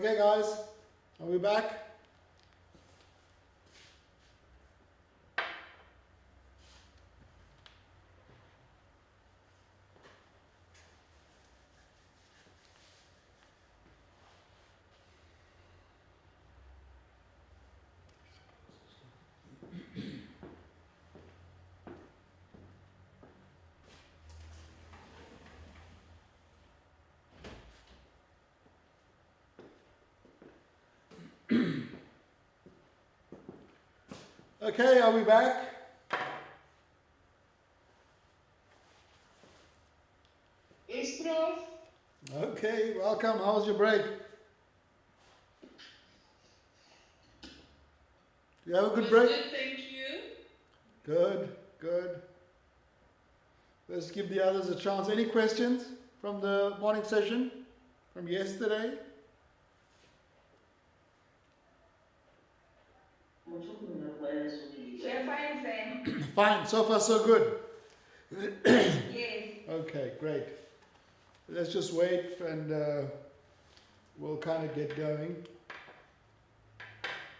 Okay, guys, are we back? Okay, are we back? Yes, Prof. Okay, welcome. How was your break? Do you have a good break? Good, thank you. Good, good. Let's give the others a chance. Any questions from the morning session? From yesterday? We're fine, Sam. Fine, so far so good. Yes. Okay, great. Let's just wait and we'll kind of get going.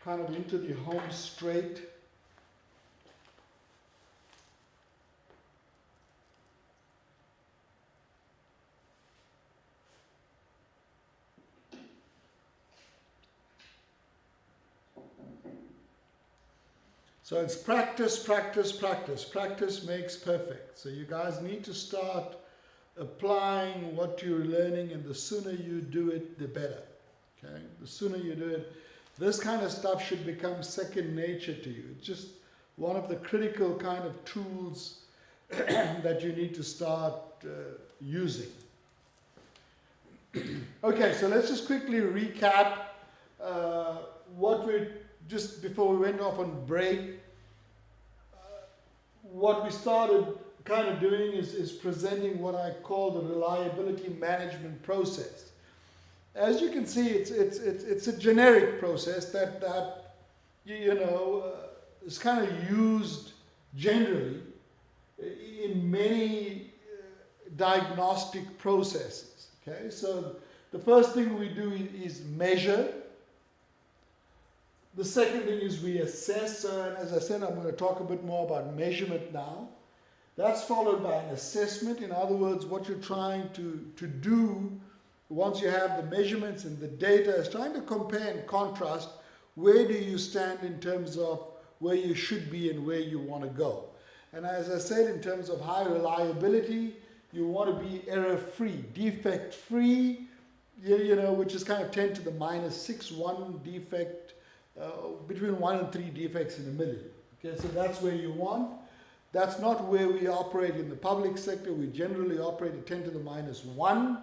Kind of into the home straight. So it's practice, practice, practice. Practice makes perfect. So you guys need to start applying what you're learning, and the sooner you do it, the better. Okay? The sooner you do it, this kind of stuff should become second nature to you. It's just one of the critical kind of tools that you need to start using. Okay, so let's just quickly recap what we just before we went off on break. What we started kind of doing is presenting what I call the reliability management process. As you can see, it's a generic process that is kind of used generally in many diagnostic processes. Okay, so the first thing we do is measure. The second thing is we assess, and as I said, I'm going to talk a bit more about measurement now. That's followed by an assessment. In other words, what you're trying to do once you have the measurements and the data is trying to compare and contrast where do you stand in terms of where you should be and where you want to go. And as I said, in terms of high reliability, you want to be error-free, defect-free, which is kind of 10 to the minus 6, one defect, between 1 and 3 defects in a million. Okay, so that's where you want. That's not where we operate in the public sector. We generally operate at 10 to the minus 1.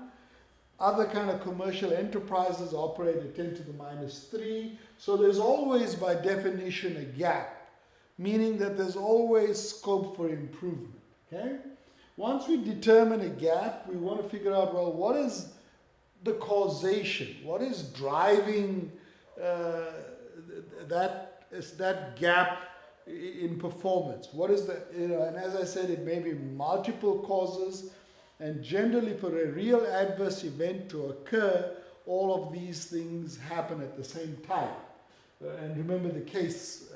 Other kind of commercial enterprises operate at 10 to the minus 3. So there's always, by definition, a gap, meaning that there's always scope for improvement. Okay? Once we determine a gap, we want to figure out, well, what is the causation? What is driving that gap in performance? What is the, and as I said, it may be multiple causes, and generally for a real adverse event to occur, all of these things happen at the same time. And remember the case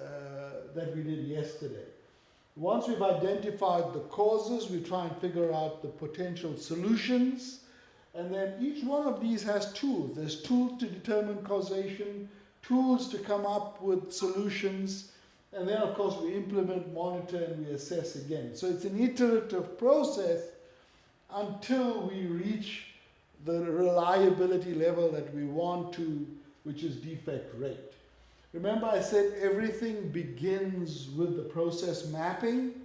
that we did yesterday. Once we've identified the causes, we try and figure out the potential solutions, and then each one of these has tools. There's tools to determine causation, tools to come up with solutions, and then of course we implement, monitor, and we assess again. So it's an iterative process until we reach the reliability level that we want to, which is defect rate. Remember I said everything begins with the process mapping.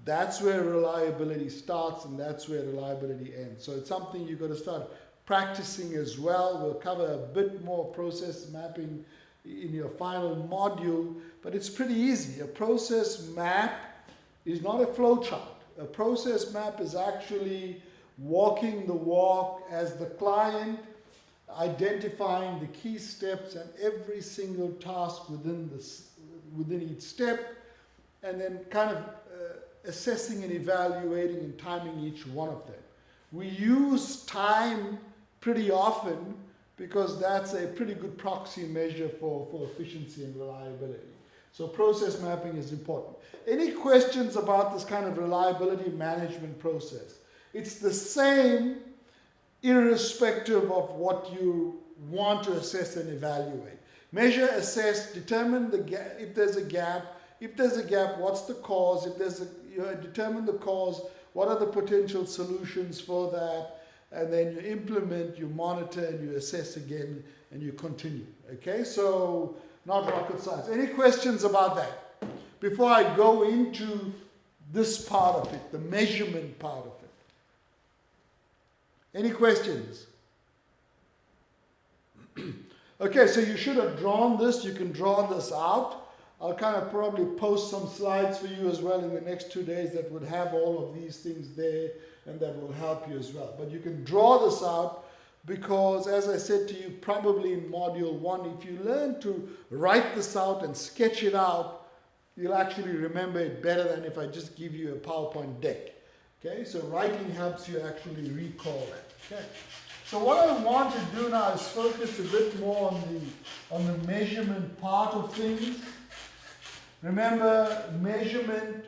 That's where reliability starts and that's where reliability ends. So it's something you've got to start practicing as well. We'll cover a bit more process mapping in your final module, but it's pretty easy. A process map is not a flow chart. A process map is actually walking the walk as the client, identifying the key steps and every single task within each step, and then kind of assessing and evaluating and timing each one of them. We use time pretty often because that's a pretty good proxy measure for efficiency and reliability. So process mapping is important. Any questions about this kind of reliability management process? It's the same irrespective of what you want to assess and evaluate. Measure, assess, determine the gap, if there's a gap. If there's a gap, what's the cause? If there's determine the cause, what are the potential solutions for that? And then you implement, you monitor, and you assess again, and you continue. Okay, so not rocket science. Any questions about that? Before I go into this part of it, the measurement part of it. Any questions? Okay, so you should have drawn this. You can draw this out. I'll kind of probably post some slides for you as well in the next 2 days that would have all of these things there, and that will help you as well. But you can draw this out because, as I said to you, probably in Module 1, if you learn to write this out and sketch it out, you'll actually remember it better than if I just give you a PowerPoint deck. Okay, so writing helps you actually recall that. Okay. So what I want to do now is focus a bit more on the measurement part of things. Remember, measurement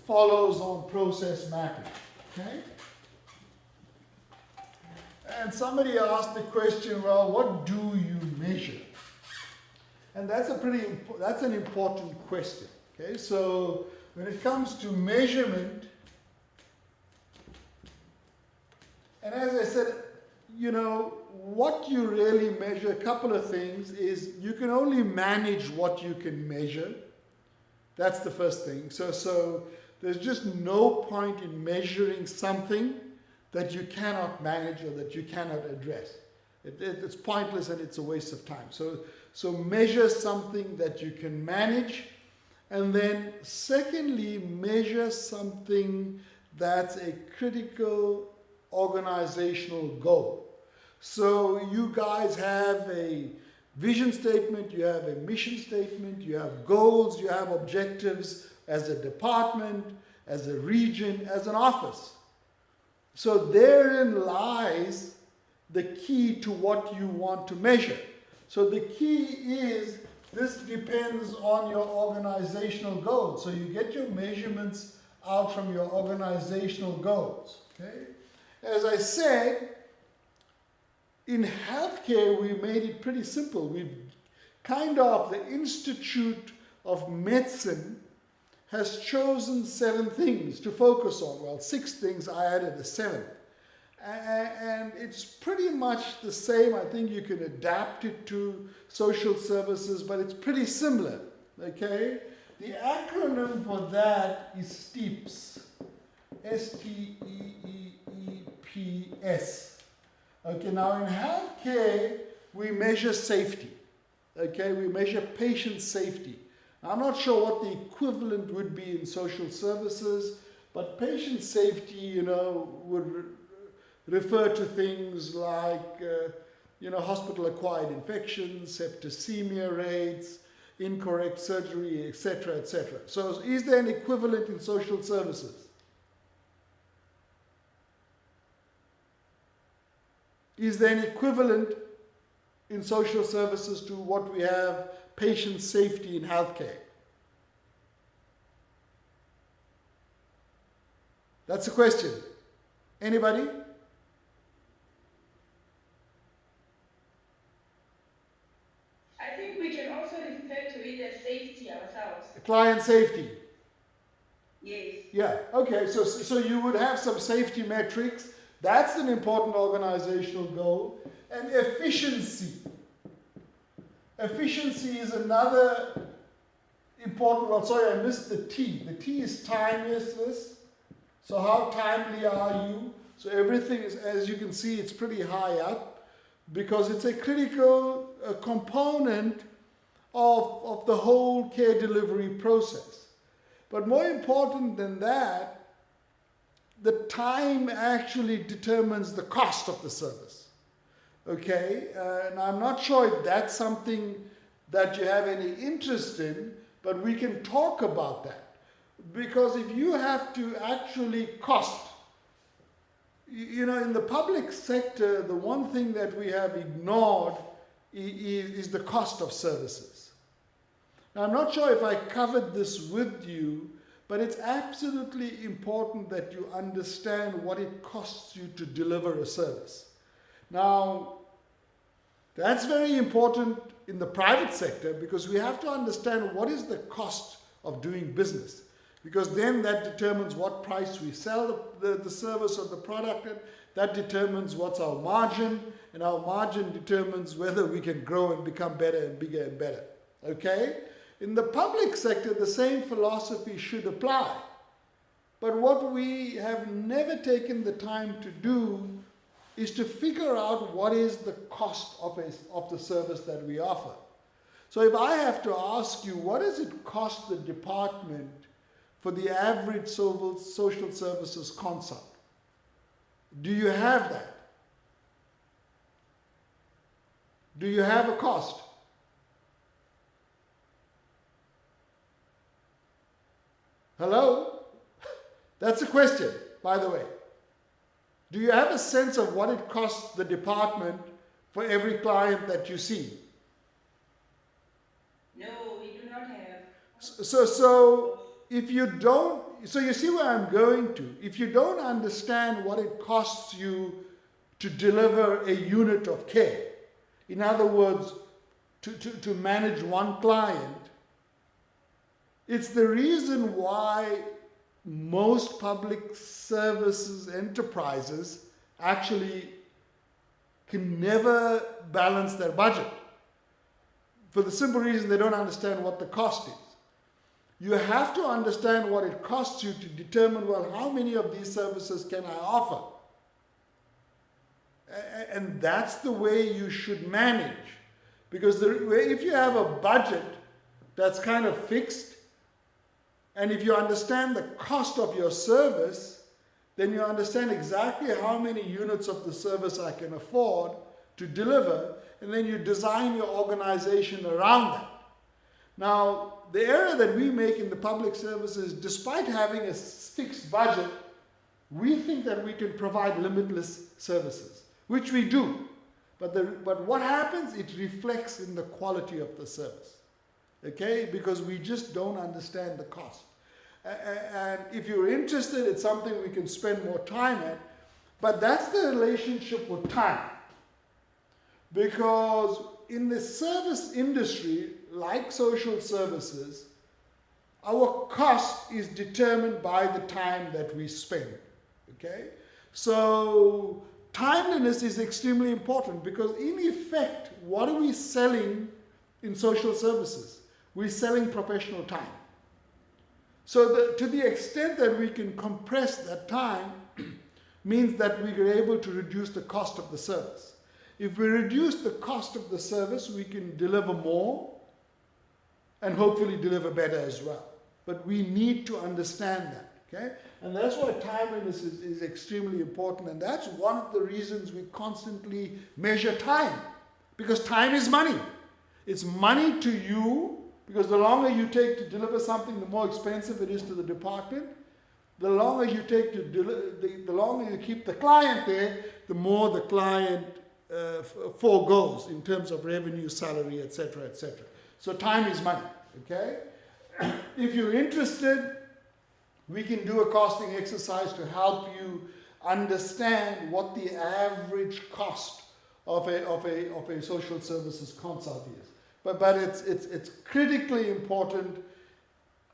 follows on process mapping. Okay? And somebody asked the question, well, what do you measure? And that's an important question. Okay? So when it comes to measurement, and as I said, you know, what you really measure, a couple of things, is you can only manage what you can measure. That's the first thing. So there's just no point in measuring something that you cannot manage or that you cannot address. It's pointless and it's a waste of time. So measure something that you can manage. And then secondly, measure something that's a critical organizational goal. So you guys have a vision statement, you have a mission statement, you have goals, you have objectives as a department, as a region, as an office. So therein lies the key to what you want to measure. So the key is, this depends on your organizational goals. So you get your measurements out from your organizational goals. Okay? As I said, in healthcare, we made it pretty simple. We've the Institute of Medicine has chosen 7 things to focus on. Well, 6 things, I added a 7th. And it's pretty much the same. I think you can adapt it to social services, but it's pretty similar. Okay? The acronym for that is STEEPS. STEEPS. Okay, now in healthcare, we measure safety. Okay, we measure patient safety. I'm not sure what the equivalent would be in social services, but patient safety, you know, would refer to things like, you know, hospital-acquired infections, septicemia rates, incorrect surgery, etc., etc. So is there an equivalent in social services? Is there an equivalent in social services to what we have, patient safety in healthcare? That's the question. Anybody? I think we can also refer to it as safety ourselves. Client safety. Yes. Yeah, okay, so you would have some safety metrics. That's an important organizational goal. And efficiency. Efficiency is another important one. Sorry, I missed the T. The T is timelessness. So how timely are you? So everything is, as you can see, it's pretty high up because it's a critical component of the whole care delivery process. But more important than that, the time actually determines the cost of the service. Okay, and I'm not sure if that's something that you have any interest in, but we can talk about that. Because if you have to actually cost You know, in the public sector, the one thing that we have ignored is the cost of services. Now, I'm not sure if I covered this with you, but it's absolutely important that you understand what it costs you to deliver a service. Now, that's very important in the private sector because we have to understand what is the cost of doing business. Because then that determines what price we sell the service or the product at. That determines what's our margin, and our margin determines whether we can grow and become better and bigger and better. Okay? In the public sector, the same philosophy should apply. But what we have never taken the time to do is to figure out what is the cost of the service that we offer. So if I have to ask you, what does it cost the department for the average social services consult? Do you have that? Do you have a cost? Hello? That's a question, by the way. Do you have a sense of what it costs the department for every client that you see? No, we do not have. So if you don't, so you see where I'm going to. If you don't understand what it costs you to deliver a unit of care, in other words, to manage one client, it's the reason why most public services enterprises actually can never balance their budget. For the simple reason they don't understand what the cost is. You have to understand what it costs you to determine, well, how many of these services can I offer? And that's the way you should manage. Because if you have a budget that's kind of fixed, and if you understand the cost of your service, then you understand exactly how many units of the service I can afford to deliver, and then you design your organization around that. Now, the error that we make in the public service is, despite having a fixed budget, we think that we can provide limitless services, which we do. But what happens? It reflects in the quality of the service. Okay? Because we just don't understand the cost. And if you're interested, it's something we can spend more time at. But that's the relationship with time. Because in the service industry, like social services, our cost is determined by the time that we spend. Okay? So timeliness is extremely important because, in effect, what are we selling in social services? We're selling professional time. So to the extent that we can compress that time means that we are able to reduce the cost of the service. If we reduce the cost of the service, we can deliver more and hopefully deliver better as well. But we need to understand that, okay? And that's why timeliness is extremely important, and that's one of the reasons we constantly measure time, because time is money. It's money to you, because the longer you take to deliver something, the more expensive it is to the department. The longer you take to the longer you keep the client there, the more the client foregoes in terms of revenue, salary, etc., etc. So time is money, okay? If you're interested, we can do a costing exercise to help you understand what the average cost of a social services consult is. But it's critically important.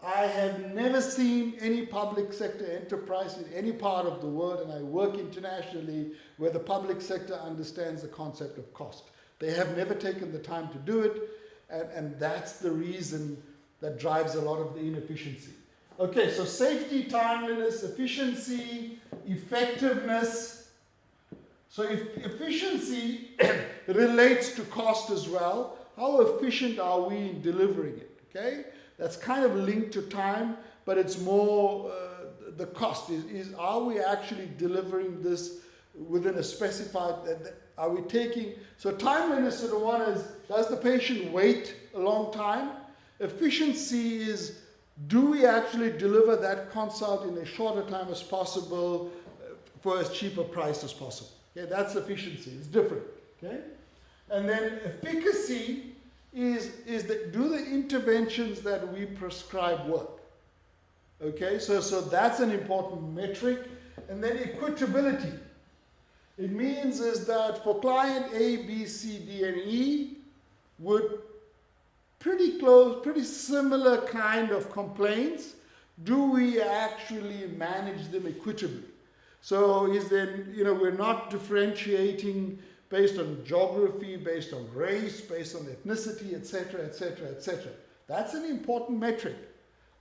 I have never seen any public sector enterprise in any part of the world, and I work internationally, where the public sector understands the concept of cost. They have never taken the time to do it, and that's the reason that drives a lot of the inefficiency. Okay, so safety, timeliness, efficiency, effectiveness. So if efficiency relates to cost as well. How efficient are we in delivering it? Okay? That's kind of linked to time, but it's more the cost. Are we actually delivering this within a specified, are we taking, so timeliness sort of one is, does the patient wait a long time? Efficiency is, do we actually deliver that consult in as short a time as possible for as cheap a price as possible. Okay, that's efficiency. It's different. Okay, and then efficacy is that do the interventions that we prescribe work. Okay, so that's an important metric. And then equitability. It means is that for client A, B, C, D, and E, would pretty close, pretty similar kind of complaints, do we actually manage them equitably? So is there, we're not differentiating based on geography, based on race, based on ethnicity, etc., etc., etc. That's an important metric.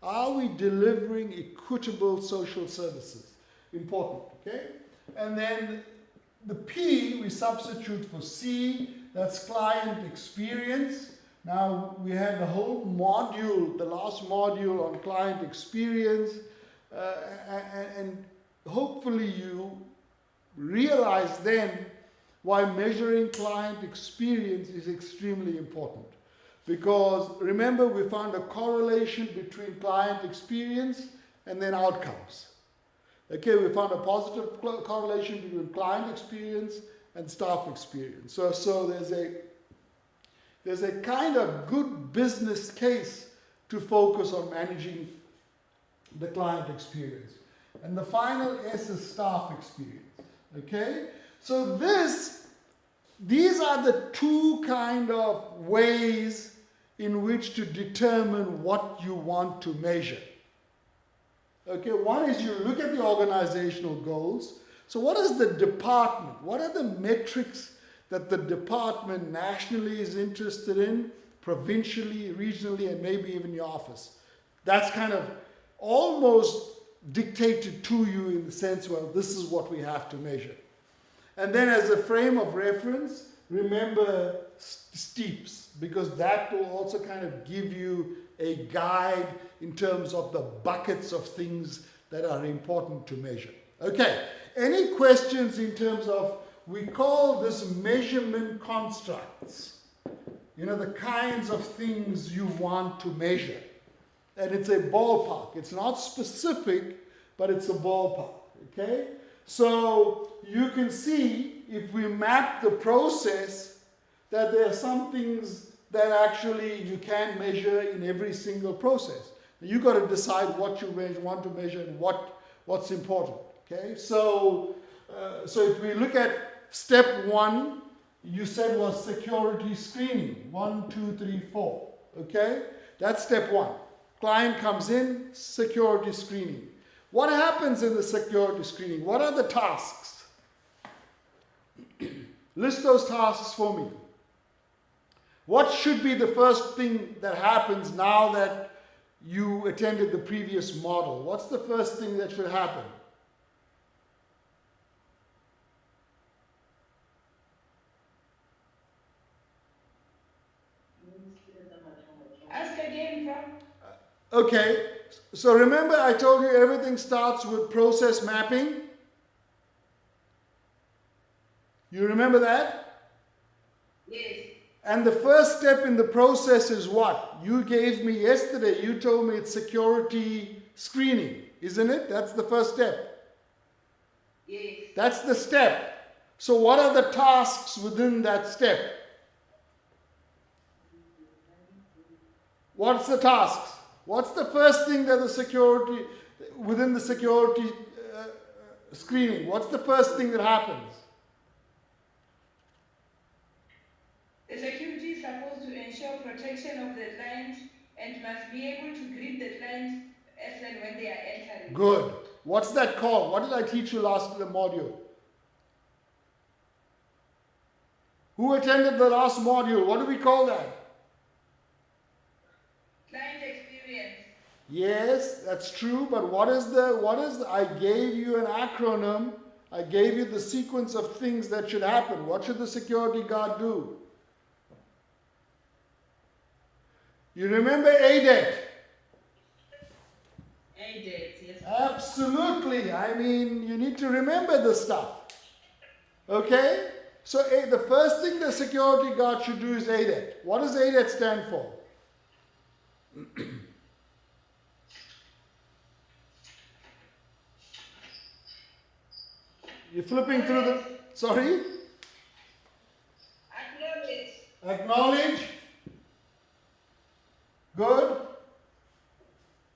Are we delivering equitable social services? Important, okay? And then the P we substitute for C, that's client experience. Now we had the whole module, the last module on client experience, and hopefully you realize then why measuring client experience is extremely important. Because remember, we found a correlation between client experience and then outcomes. Okay, we found a positive correlation between client experience and staff experience. So there's a kind of good business case to focus on managing the client experience. And the final S is staff experience. Okay, so these are the two kind of ways in which to determine what you want to measure. Okay, one is you look at the organizational goals. So what is the department? What are the metrics that the department nationally is interested in, provincially, regionally, and maybe even your office? That's kind of almost dictated to you in the sense, well, this is what we have to measure. And then as a frame of reference, remember STEEPS, because that will also kind of give you a guide in terms of the buckets of things that are important to measure. Okay, any questions in terms of, we call this measurement constructs, the kinds of things you want to measure. And it's a ballpark. It's not specific, but it's a ballpark, okay? So you can see, if we map the process, that there are some things that actually you can measure in every single process. You've got to decide what you want to measure and what's important, okay? So if we look at step 1, you said was security screening. 1, 2, 3, 4, okay? That's step 1. Client comes in, security screening. What happens in the security screening? What are the tasks? List those tasks for me. What should be the first thing that happens now that you attended the previous model? What's the first thing that should happen? Ask again, Prof. Okay, so remember I told you everything starts with process mapping? You remember that? Yes. And the first step in the process is what? You gave me yesterday, you told me it's security screening, isn't it? That's the first step. Yes. That's the step. So what are the tasks within that step? What's the tasks? What's the first thing that within the security screening, what's the first thing that happens? The security is supposed to ensure protection of the client and must be able to greet the client as and when they are entering. Good. What's that called? What did I teach you last module? Who attended the last module? What do we call that? Client experience. Yes, that's true, but I gave you an acronym. I gave you the sequence of things that should happen. What should the security guard do? You remember ADET? ADET, yes. Absolutely. I mean, you need to remember this stuff. Okay? So the first thing the security guard should do is ADET. What does ADET stand for? You're flipping through the, sorry? Acknowledge. Acknowledge. Good.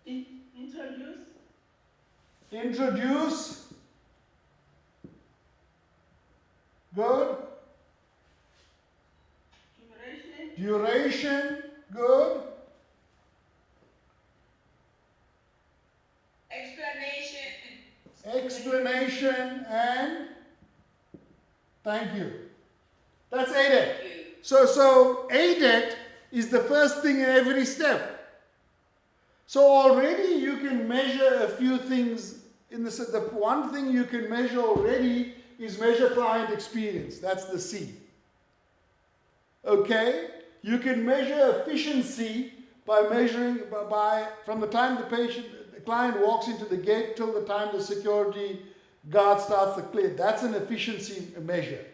Introduce. Introduce. Good. Duration. Duration. Good. Explanation. Explanation and thank you. That's ADET. Thank you. So ADET is the first thing in every step. So already you can measure a few things. The one thing you can measure already is measure client experience. That's the C. Okay? You can measure efficiency by measuring from the time the client walks into the gate till the time the security guard starts the clear. That's an efficiency measure.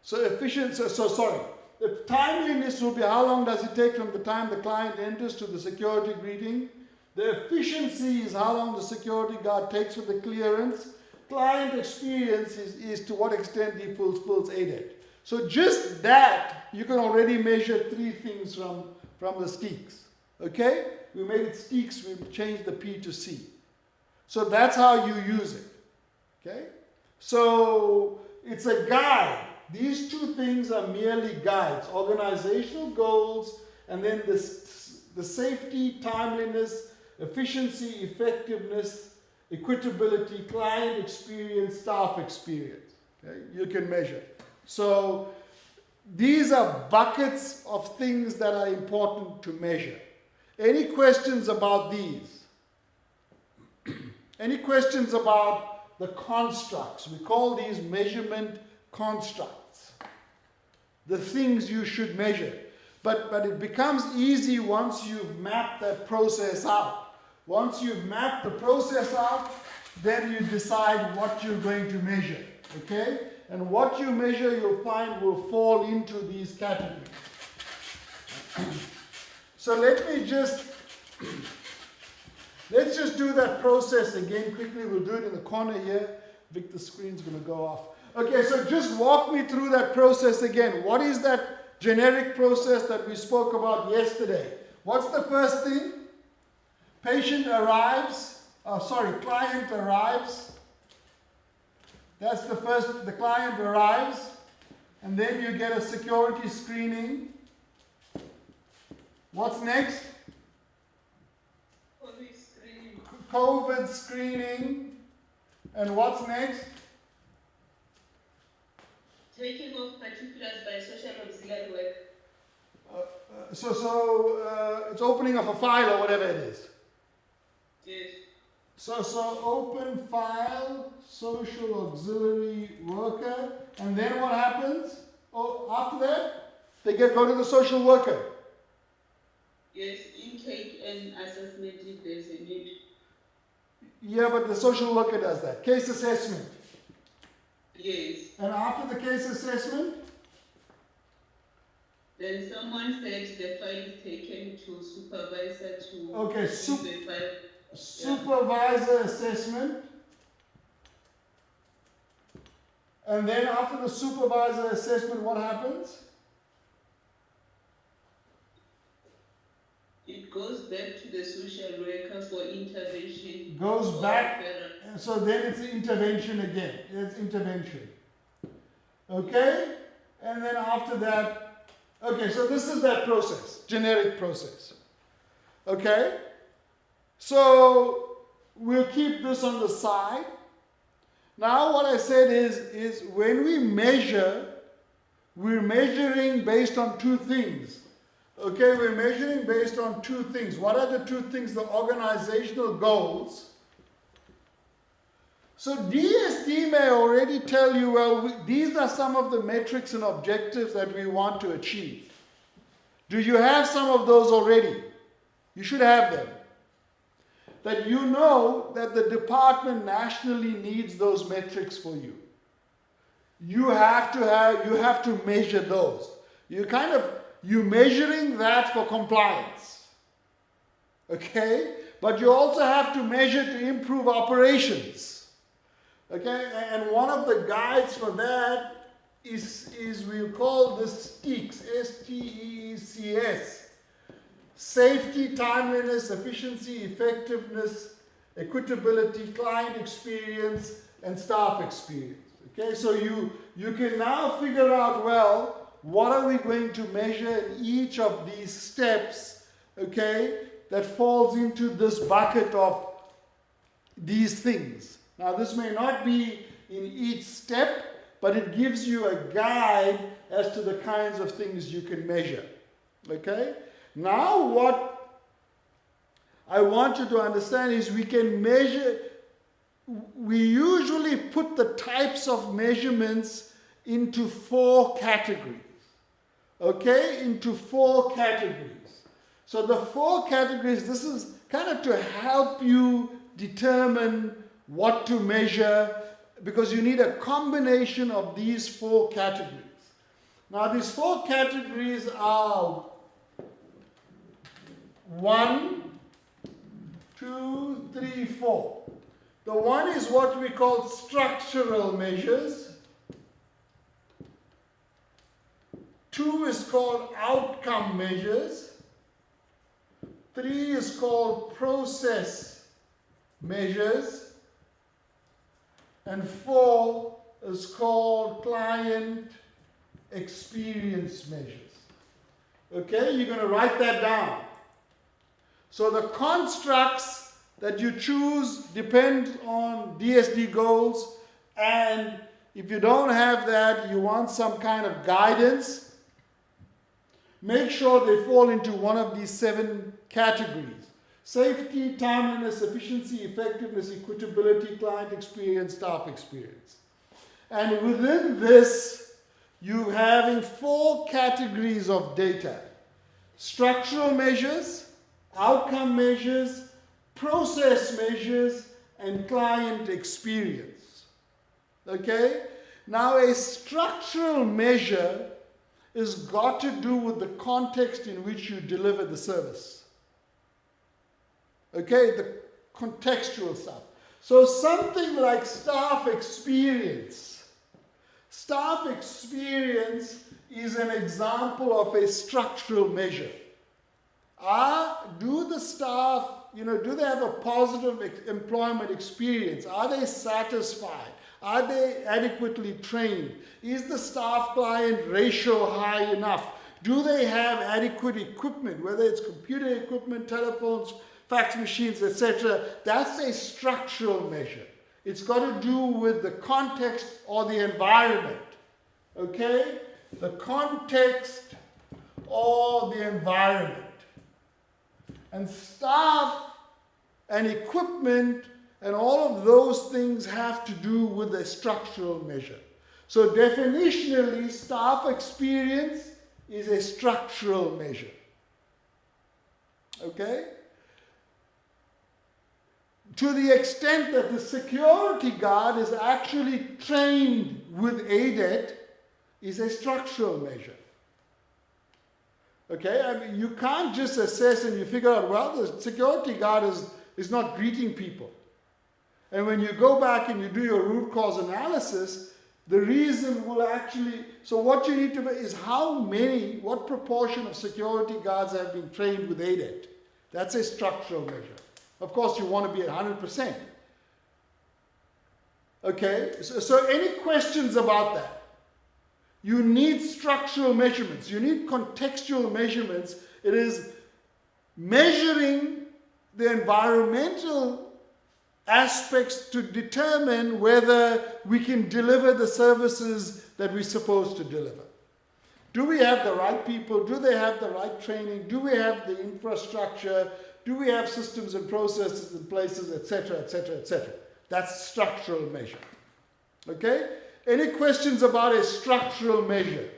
So the timeliness will be how long does it take from the time the client enters to the security greeting. The efficiency is how long the security guard takes for the clearance. Client experience is to what extent he fulfills ADET. So just that, you can already measure 3 things from the STEEKS. Okay? We made it STEEKS, we changed the P to C. So that's how you use it. Okay? So it's a guide. These 2 things are merely guides. Organizational goals, and then the safety, timeliness, efficiency, effectiveness, equitability, client experience, staff experience. Okay? You can measure. So these are buckets of things that are important to measure. Any questions about these? Any questions about the constructs? We call these measurement constructs. The things you should measure. But it becomes easy once you've mapped that process out. Once you've mapped the process out, then you decide what you're going to measure. Okay? And what you measure, you'll find, will fall into these categories. So let's just do that process again quickly. We'll do it in the corner here. Vic, the screen's going to go off. Okay, so just walk me through that process again. What is that generic process that we spoke about yesterday? What's the first thing? Client arrives. That's the first, the client arrives, and then you get a security screening. What's next? COVID screening. COVID screening. And what's next? Taking of particulars by social auxiliary work. It's opening of a file or whatever it is. Yes. So open file, social auxiliary worker, and then what happens? Oh, after that, they go to the social worker. Yes, intake and assessment if there's a need. Yeah, but the social worker does that. Case assessment. Yes. And after the case assessment? Then someone said the file is taken to supervisor to Okay, the file. Supervisor assessment. And then after the supervisor assessment, what happens? It goes back to the social worker for intervention. Goes back, so then it's intervention again. It's intervention. Okay? And then after that, okay, so this is that process, generic process. Okay? So we'll keep this on the side. Now what I said is when we measure, we're measuring based on 2 things. Okay, we're measuring based on 2 things. What are the 2 things? The organizational goals. So DSD may already tell you, well, these are some of the metrics and objectives that we want to achieve. Do you have some of those already? You should have them. That you know that the department nationally needs those metrics for you. You have to measure those. You're measuring that for compliance. Okay? But you also have to measure to improve operations. Okay, and one of the guides for that is we'll call this STEECS, STEECS. Safety, timeliness, efficiency, effectiveness, equitability, client experience, and staff experience. Okay, so you can now figure out, well, what are we going to measure in each of these steps, okay, that falls into this bucket of these things. Now, this may not be in each step, but it gives you a guide as to the kinds of things you can measure. Okay? Now, what I want you to understand is we can measure, we usually put the types of measurements into 4 categories. Okay? Into 4 categories. So the 4 categories, this is kind of to help you determine what to measure, because you need a combination of these 4 categories. Now, these 4 categories are 1, 2, 3, 4. The 1 is what we call structural measures. 2 is called outcome measures. 3 is called process measures. And 4 is called client experience measures. Okay, you're going to write that down. So the constructs that you choose depend on DSD goals, and if you don't have that, you want some kind of guidance, make sure they fall into one of these 7 categories. Safety, timeliness, efficiency, effectiveness, equitability, client experience, staff experience. And within this, you're having 4 categories of data. Structural measures, outcome measures, process measures, and client experience. Okay? Now, a structural measure has got to do with the context in which you deliver the service. Okay, the contextual stuff. So something like staff experience. Staff experience is an example of a structural measure. Do the staff, do they have a positive employment experience? Are they satisfied? Are they adequately trained? Is the staff-client ratio high enough? Do they have adequate equipment, whether it's computer equipment, telephones, fax machines, etc.? That's a structural measure. It's got to do with the context or the environment. Okay? The context or the environment. And staff and equipment and all of those things have to do with a structural measure. So definitionally, staff experience is a structural measure. Okay? To the extent that the security guard is actually trained with ADET is a structural measure. Okay, I mean, you can't just assess and you figure out, well, the security guard is not greeting people. And when you go back and you do your root cause analysis, the reason will actually, so what you need to know is what proportion of security guards have been trained with ADET. That's a structural measure. Of course, you want to be at 100%. Okay, so any questions about that? You need structural measurements. You need contextual measurements. It is measuring the environmental aspects to determine whether we can deliver the services that we're supposed to deliver. Do we have the right people? Do they have the right training? Do we have the infrastructure? Do we have systems and processes in places, etc., etc., etc.? That's structural measure. Okay? Any questions about a structural measure?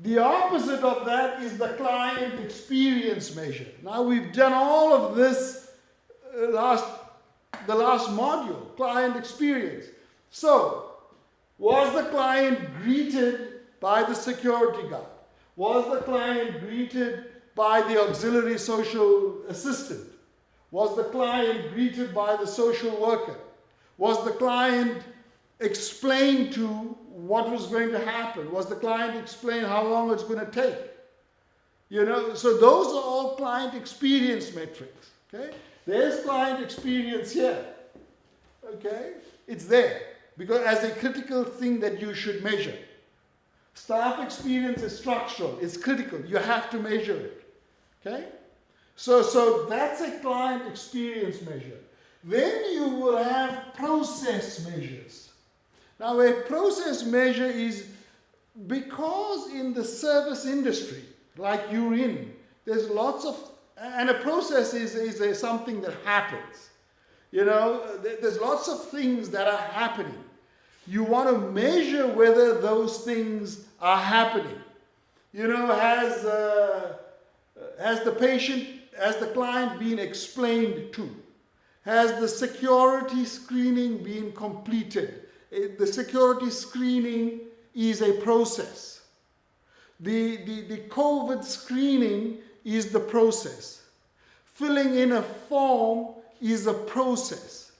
The opposite of that is the client experience measure. Now we've done all of this the last module, client experience. So, was the client greeted by the security guard? Was the client greeted by the auxiliary social assistant? Was the client greeted by the social worker? Was the client explained to what was going to happen? Was the client explained how long it's going to take? So those are all client experience metrics. Okay? There's client experience here. Okay? It's there because as a critical thing that you should measure. Staff experience is structural. It's critical. You have to measure it. Okay? So that's a client experience measure. Then you will have process measures. Now a process measure is because in the service industry, like you're in, there's lots of, and a process is something that happens. There's lots of things that are happening. You want to measure whether those things are happening. Has the patient, has the client been explained to? Has the security screening been completed? The security screening is a process. The COVID screening is the process. Filling in a form is a process.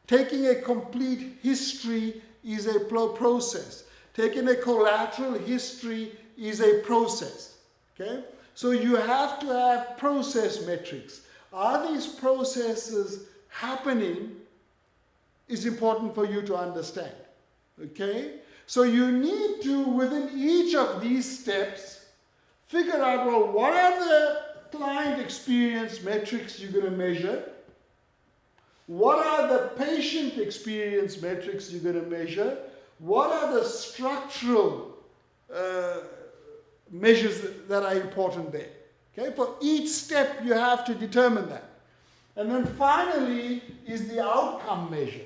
Taking a complete history is a process. Taking a collateral history is a process. Okay? So you have to have process metrics. Are these processes happening? Is important for you to understand. Okay? So you need to, within each of these steps, figure out, well, what are the client experience metrics you're going to measure? What are the patient experience metrics you're going to measure? What are the structural measures that are important there? Okay? For each step, you have to determine that. And then finally is the outcome measure.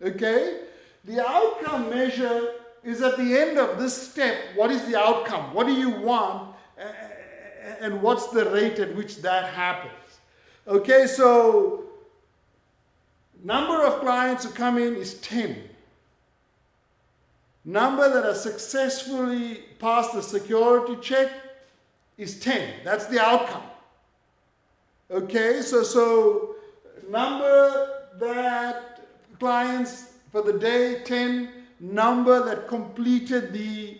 Okay? The outcome measure is at the end of this step, what is the outcome? What do you want? And what's the rate at which that happens? Okay, so number of clients who come in is 10. Number that are successfully passed the security check is 10. That's the outcome. Okay, so number that clients for the day, 10. Number that completed the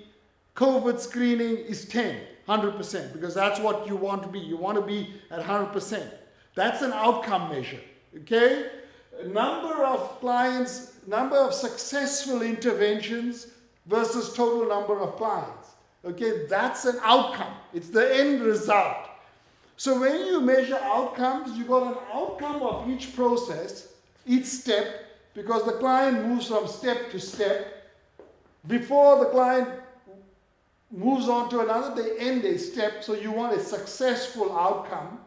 COVID screening is 10, 100%, because that's what you want to be. You want to be at 100%. That's an outcome measure. Okay? Number of clients, number of successful interventions versus total number of clients. Okay? That's an outcome. It's the end result. So when you measure outcomes, you got an outcome of each process, each step, because the client moves from step to step. Before the client moves on to another, they end a step, so you want a successful outcome.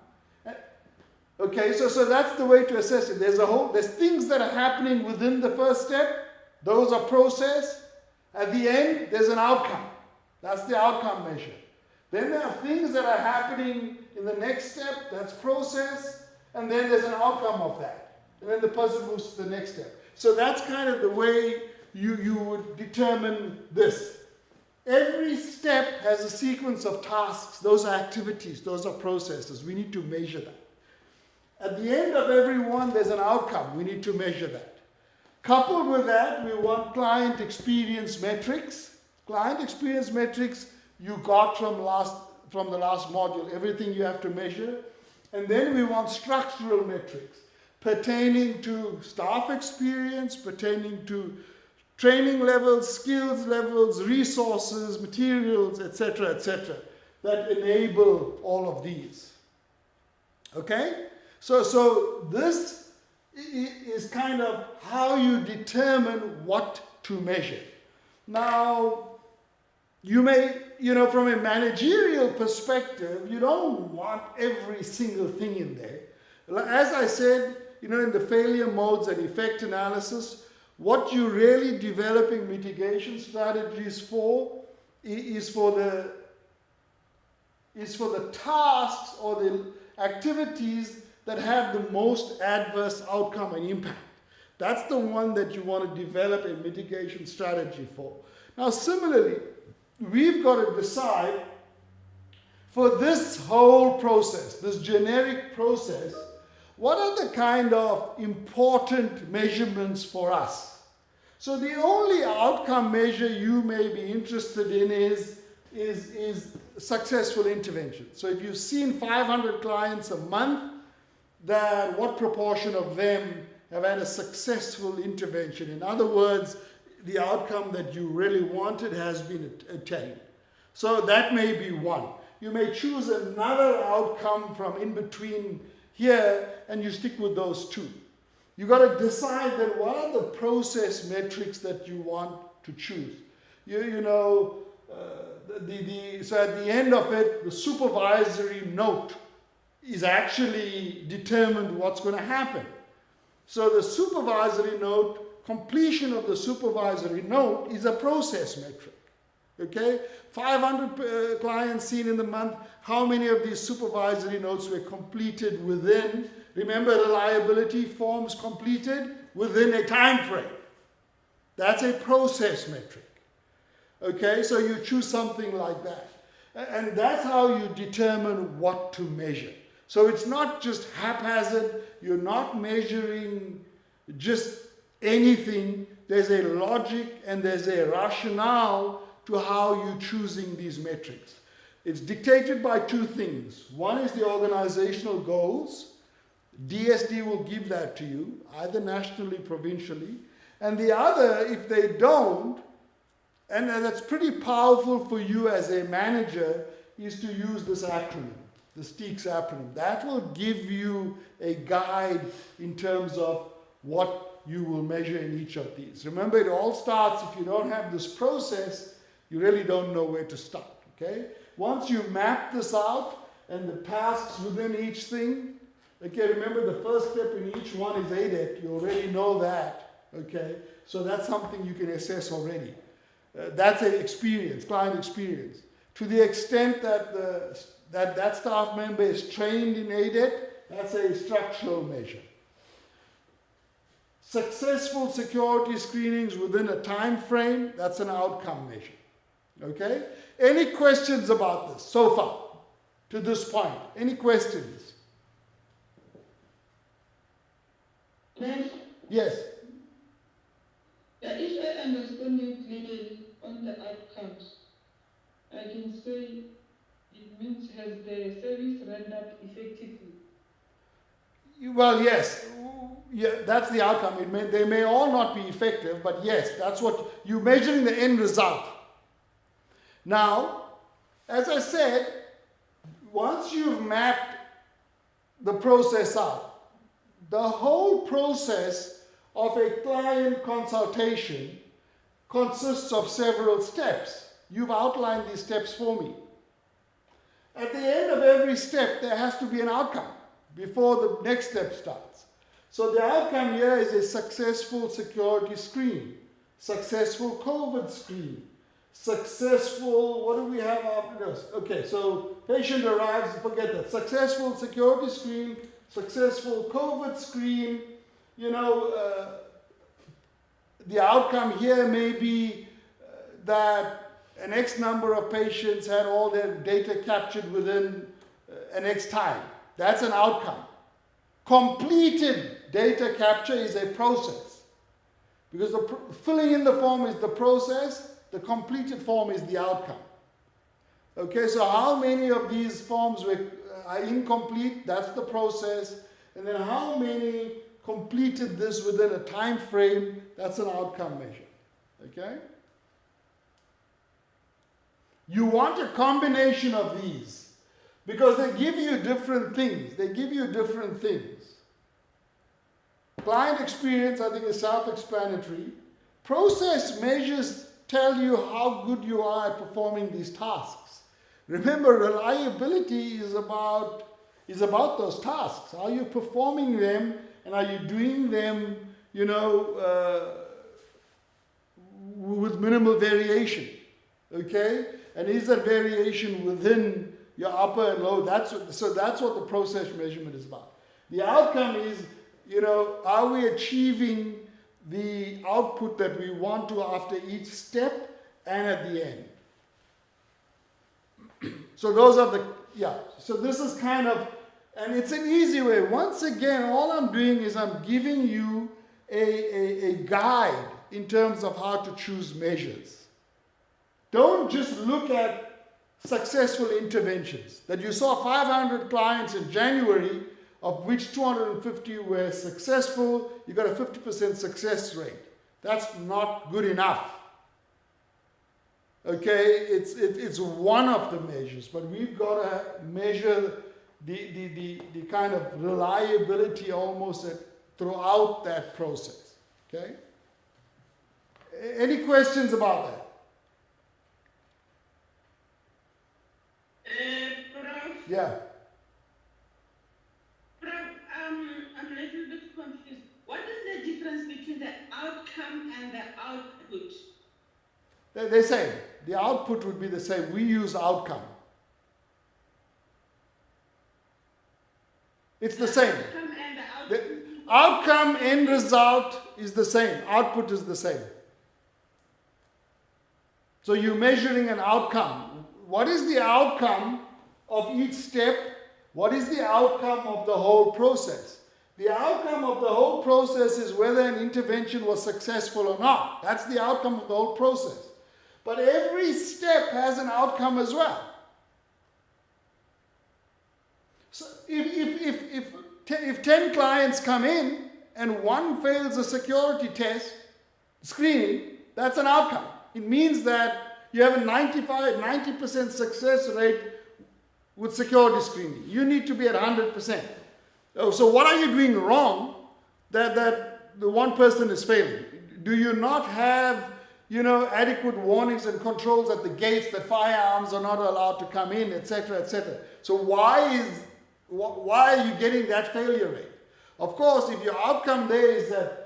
Okay, so that's the way to assess it. There's things that are happening within the first step, those are process. At the end, there's an outcome. That's the outcome measure. Then there are things that are happening in the next step, that's process, and then there's an outcome of that. And then the person moves to the next step. So that's kind of the way you would determine this. Every step has a sequence of tasks. Those are activities. Those are processes. We need to measure that. At the end of every one, there's an outcome. We need to measure that. Coupled with that, we want client experience metrics. Client experience metrics you got from the last module. Everything you have to measure. And then we want structural metrics pertaining to staff experience, pertaining to training levels, skills levels, resources, materials, etc., that enable all of these. Okay? So this is kind of how you determine what to measure. Now, you may, from a managerial perspective, you don't want every single thing in there. As I said, in the failure modes and effect analysis, what you're really developing mitigation strategies for is for the tasks or the activities that have the most adverse outcome and impact. That's the one that you want to develop a mitigation strategy for. Now, similarly, we've got to decide for this whole process, this generic process, what are the kind of important measurements for us? So the only outcome measure you may be interested in is successful intervention. So if you've seen 500 clients a month, then what proportion of them have had a successful intervention? In other words, the outcome that you really wanted has been attained. So that may be one. You may choose another outcome from in between here, and you stick with those two. You've got to decide that what are the process metrics that you want to choose. So at the end of it, the supervisory note is actually determined what's going to happen. So the supervisory note, completion of the supervisory note is a process metric. Okay? 500 clients seen in the month, how many of these supervisory notes were completed within, remember, reliability forms completed within a time frame. That's a process metric. Okay, so you choose something like that. And that's how you determine what to measure. So it's not just haphazard, you're not measuring just anything. There's a logic and there's a rationale to how you're choosing these metrics. It's dictated by two things. One is the organizational goals. DSD will give that to you, either nationally, provincially. And the other, if they don't, and that's pretty powerful for you as a manager, is to use this acronym, the STEEX acronym. That will give you a guide in terms of what you will measure in each of these. Remember, it all starts, if you don't have this process, you really don't know where to start, okay? Once you map this out and the tasks within each thing, okay, remember the first step in each one is ADET. You already know that, okay? So that's something you can assess already. That's an experience, client experience. To the extent that that staff member is trained in ADET, that's a structural measure. Successful security screenings within a time frame, that's an outcome measure. Okay? Any questions about this so far, to this point? Any questions? Yes. If I understand you clearly on the outcomes, I can say it means has the service rendered effectively. Well, yes. Yeah, that's the outcome. They may all not be effective, but yes, that's what you're measuring, the end result. Now, as I said, once you've mapped the process out, the whole process of a client consultation consists of several steps. You've outlined these steps for me. At the end of every step, there has to be an outcome before the next step starts. So the outcome here is a successful security screen, successful COVID screen, successful, what do we have after this? Okay, so patient arrives, forget that. Successful security screen, successful COVID screen, the outcome here may be that an X number of patients had all their data captured within an X time. That's an outcome. Completed data capture is a process. Because filling in the form is the process, the completed form is the outcome. Okay, so how many of these forms are incomplete? That's the process. And then how many completed this within a time frame? That's an outcome measure. Okay? You want a combination of these because they give you different things. They give you different things. Client experience, I think, is self-explanatory. Process measures tell you how good you are at performing these tasks. Remember, reliability is about those tasks. Are you performing them, and are you doing them, with minimal variation? Okay? And is that variation within your upper and low? So that's what the process measurement is about. The outcome is, are we achieving the output that we want to after each step and at the end? So those are so this is kind of And it's an easy way. Once again, all I'm doing is I'm giving you a guide in terms of how to choose measures. Don't just look at successful interventions. That you saw 500 clients in January, of which 250 were successful, you got a 50% success rate. That's not good enough. Okay, it's one of the measures, but we've got to measure the kind of reliability almost throughout that process. Okay? Any questions about that? Prof, Yeah. Prof, I'm a little bit confused. What is the difference between the outcome and the output? They're same. The output would be the same. We use outcome. It's the same. Outcome and the output. The outcome, end result is the same. Output is the same. So you're measuring an outcome. What is the outcome of each step? What is the outcome of the whole process? The outcome of the whole process is whether an intervention was successful or not. That's the outcome of the whole process. But every step has an outcome as well. So if 10 clients come in and one fails a security test, screening, that's an outcome. It means that you have a 90% success rate with security screening. You need to be at 100%. Oh, so what are you doing wrong that the one person is failing? Do you not have, adequate warnings and controls at the gates that firearms are not allowed to come in, etc., etc.? So why are you getting that failure rate? Of course, if your outcome there is that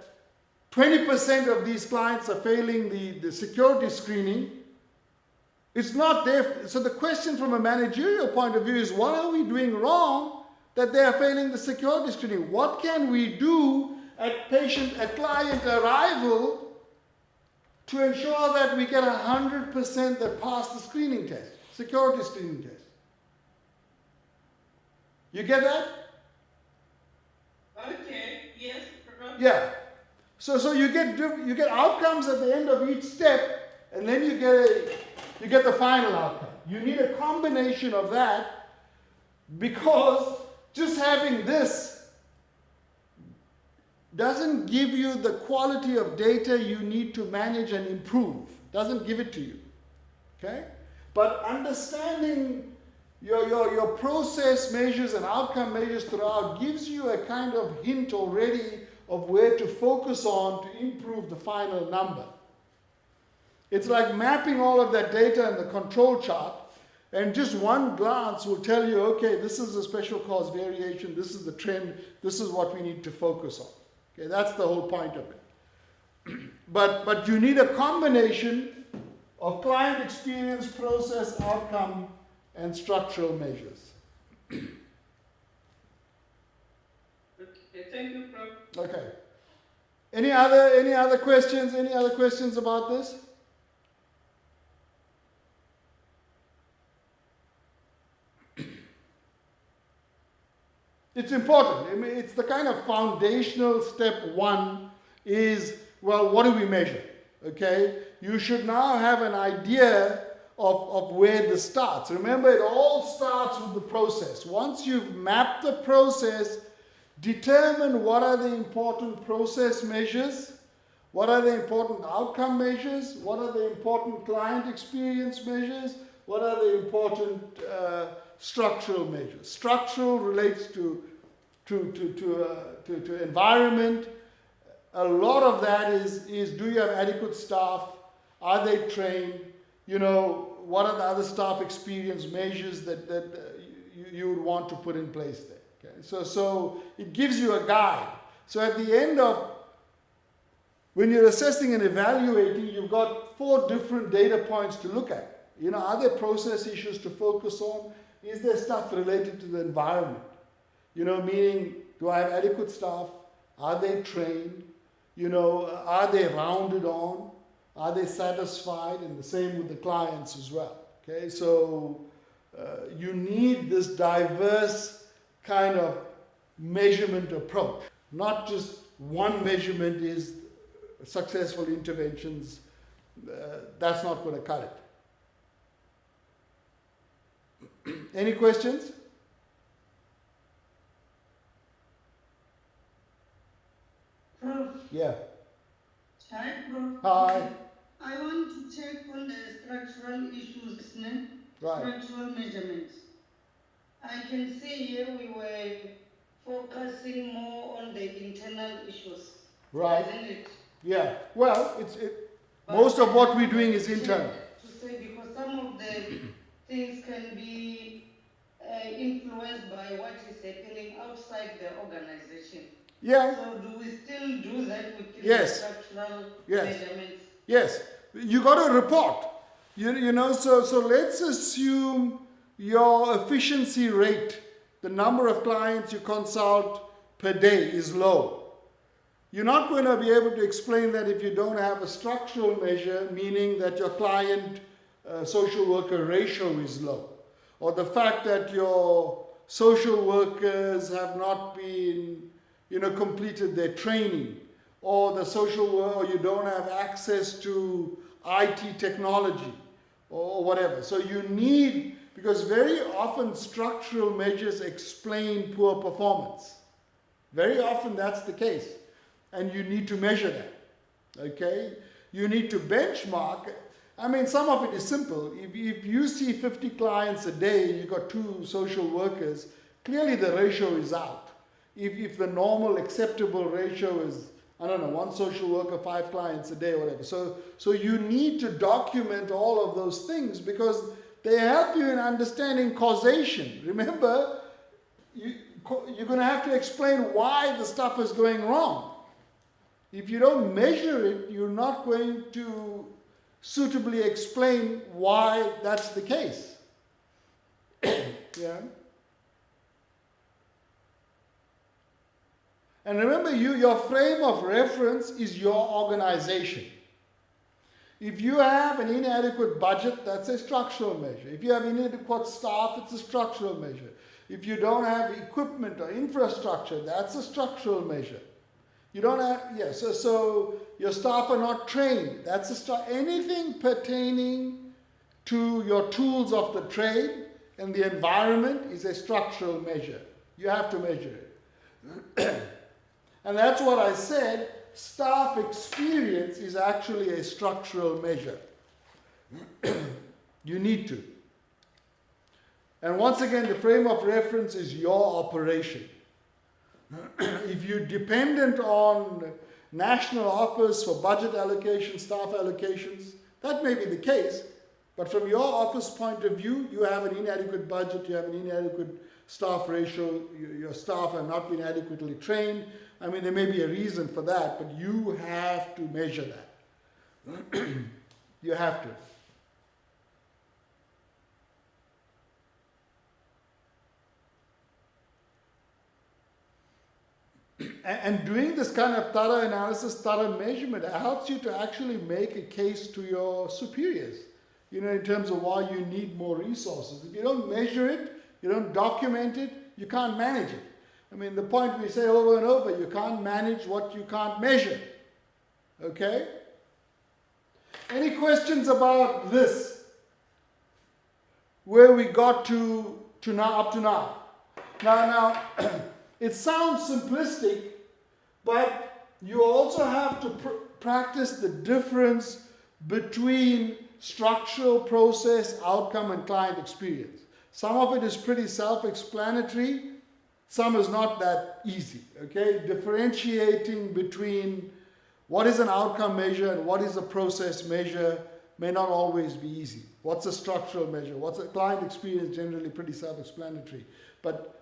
20% of these clients are failing the security screening, it's not there. So the question from a managerial point of view is, what are we doing wrong that they are failing the security screening? What can we do at client arrival to ensure that we get 100% that pass the screening test, security screening test? You get that? Okay, yes, Prof. Yeah. So you get outcomes at the end of each step, and then you get the final outcome. You need a combination of that, because just having this doesn't give you the quality of data you need to manage and improve. Doesn't give it to you. Okay? But understanding your process measures and outcome measures throughout gives you a kind of hint already of where to focus on to improve the final number. It's like mapping all of that data in the control chart, and just one glance will tell you, okay, this is a special cause variation, this is the trend, this is what we need to focus on. Okay, that's the whole point of it. But you need a combination of client experience, process, outcome, and structural measures. Okay, thank you, Prof. Okay. Any other questions? Any other questions about this? It's important. I mean, it's the kind of foundational step one is, well, what do we measure? Okay? You should now have an idea of where this starts. Remember, it all starts with the process. Once you've mapped the process, determine what are the important process measures, what are the important outcome measures, what are the important client experience measures, what are the important structural measures. Structural relates to environment. A lot of that is do you have adequate staff? Are they trained? What are the other staff experience measures that you would want to put in place there? Okay? So it gives you a guide. So at the end of, when you're assessing and evaluating, you've got 4 different data points to look at. Are there process issues to focus on? Is there stuff related to the environment? Meaning, do I have adequate staff? Are they trained? Are they rounded on? Are they satisfied? And the same with the clients as well. Okay, so you need this diverse kind of measurement approach. Not just one measurement is successful interventions. That's not going to cut it. Any questions? Prof. Yeah. Hi, Prof. Hi. I want to check on the structural issues, isn't it? Right. Structural measurements. I can see here we were focusing more on the internal issues. Right. Isn't it? Yeah. Well, most of what we're doing is internal. To say, because some of the things can be influenced by what is happening outside the organization. Yeah. So do we still do that with Yes. structural Yes. measurements? Yes. You got to report. You know, so let's assume your efficiency rate, the number of clients you consult per day is low. You're not going to be able to explain that if you don't have a structural measure, meaning that your client social worker ratio is low, or the fact that your social workers have not been, completed their training, or the social work, or you don't have access to IT technology, or whatever. So you need, because very often structural measures explain poor performance. Very often that's the case. And you need to measure that. Okay? You need to benchmark. I mean, some of it is simple. If you see 50 clients a day, you've got 2 social workers, clearly the ratio is out. If the normal acceptable ratio is, I don't know, 1 social worker, 5 clients a day, or whatever. So you need to document all of those things because they help you in understanding causation. Remember, you're going to have to explain why the stuff is going wrong. If you don't measure it, you're not going to suitably explain why that's the case. Yeah. And remember, your frame of reference is your organization. If you have an inadequate budget, that's a structural measure. If you have inadequate staff, it's a structural measure. If you don't have equipment or infrastructure, that's a structural measure. You don't have, so your staff are not trained. That's anything pertaining to your tools of the trade and the environment is a structural measure. You have to measure it. And that's what I said, staff experience is actually a structural measure. You need to. And once again, the frame of reference is your operation. If you're dependent on national office for budget allocation, staff allocations, that may be the case, but from your office point of view, you have an inadequate budget, you have an inadequate staff ratio, your staff have not been adequately trained. I mean, there may be a reason for that, but you have to measure that. You have to. And doing this kind of thorough analysis, thorough measurement, helps you to actually make a case to your superiors, in terms of why you need more resources. If you don't measure it, you don't document it, you can't manage it. I mean, the point we say over and over, you can't manage what you can't measure. Okay? Any questions about this? Where we got to now, up to now. Now, it sounds simplistic, but you also have to practice the difference between structural, process, outcome, and client experience. Some of it is pretty self-explanatory. Some is not that easy, okay? Differentiating between what is an outcome measure and what is a process measure may not always be easy. What's a structural measure? What's a client experience? Generally pretty self-explanatory. But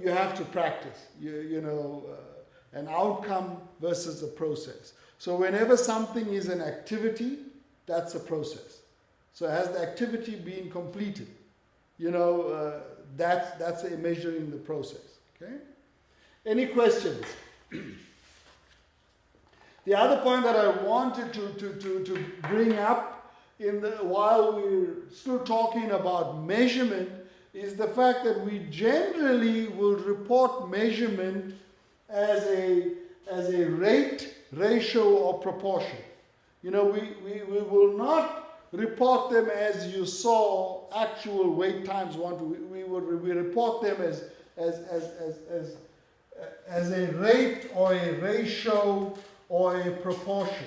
you have to practice, an outcome versus a process. So whenever something is an activity, that's a process. So has the activity been completed? That's a measuring the process. Okay? Any questions? The other point that I wanted to bring up while we're still talking about measurement is the fact that we generally will report measurement as a rate, ratio, or proportion. You know, we will not report them as you saw actual weight times 1. We report them as a rate or a ratio or a proportion.